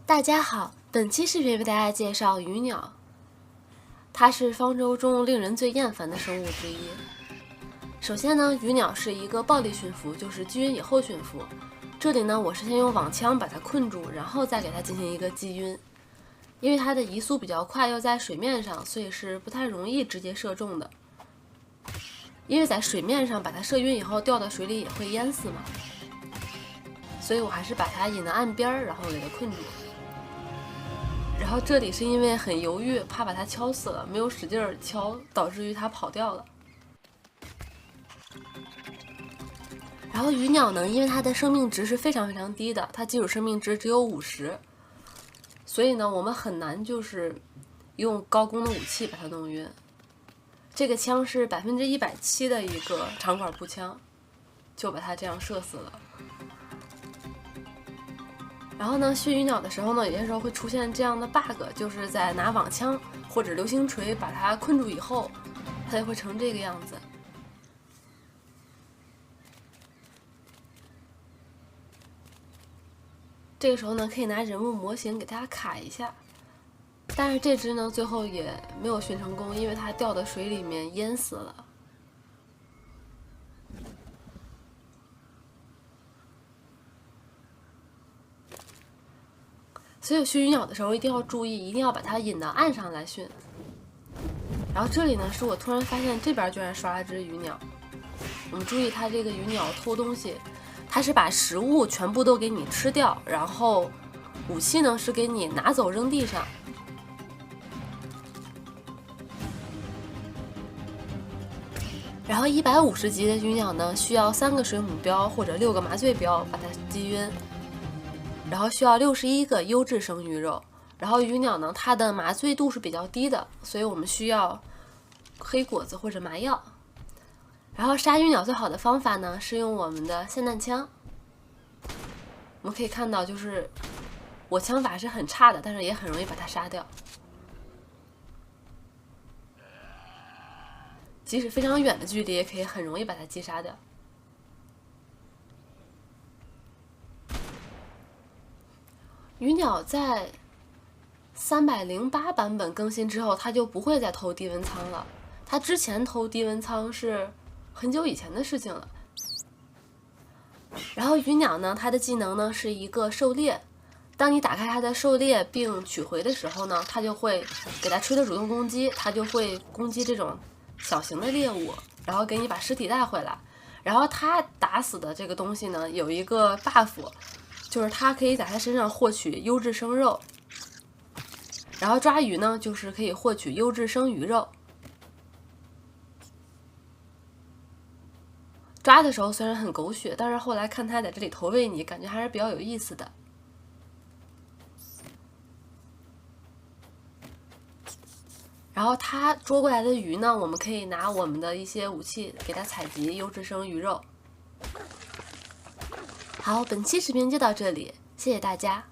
大家好，本期视频为大家介绍鱼鸟。它是方舟中令人最厌烦的生物之一。首先呢，鱼鸟是一个暴力驯服，就是击晕以后驯服。这里呢，我是先用网枪把它困住，然后再给它进行一个击晕。因为它的移速比较快，又在水面上，所以是不太容易直接射中的。因为在水面上把它射晕以后，掉到水里也会淹死嘛。所以我还是把它引到岸边，然后给它困住。然后这里是因为很犹豫，怕把它敲死了，没有使劲敲，导致于它跑掉了。然后鱼鸟呢，因为它的生命值是非常非常低的，它基础生命值只有50，所以呢，我们很难就是用高攻的武器把它弄晕。这个枪是170%的一个长管步枪，就把它这样射死了。然后呢，驯鱼鸟的时候呢，有些时候会出现这样的 bug， 就是在拿网枪或者流星锤把它困住以后，它就会成这个样子。这个时候呢，可以拿人物模型给它卡一下，但是这只呢，最后也没有驯成功，因为它掉到水里面淹死了。所以驯鱼鸟的时候一定要注意，一定要把它引到岸上来驯。然后这里呢，是我突然发现这边居然刷了只鱼鸟。我们注意它这个鱼鸟偷东西，它是把食物全部都给你吃掉，然后武器呢是给你拿走扔地上。然后150级的鱼鸟呢，需要3个水母标或者6个麻醉标把它击晕。然后需要61个优质生鱼肉，然后鱼鸟呢，它的麻醉度是比较低的，所以我们需要黑果子或者麻药。然后杀鱼鸟最好的方法呢，是用我们的霰弹枪。我们可以看到，就是我枪法是很差的，但是也很容易把它杀掉，即使非常远的距离，也可以很容易把它击杀掉。鱼鸟在308版本更新之后，它就不会再偷低温舱了。它之前偷低温舱是很久以前的事情了。然后鱼鸟呢，它的技能呢是一个狩猎。当你打开它的狩猎并取回的时候呢，它就会给它吹的主动攻击，它就会攻击这种小型的猎物，然后给你把尸体带回来。然后它打死的这个东西呢，有一个 buff。就是它可以在它身上获取优质生肉，然后抓鱼呢，就是可以获取优质生鱼肉。抓的时候虽然很狗血，但是后来看它在这里投喂你，感觉还是比较有意思的。然后它捉过来的鱼呢，我们可以拿我们的一些武器给它采集优质生鱼肉。好，本期视频就到这里，谢谢大家。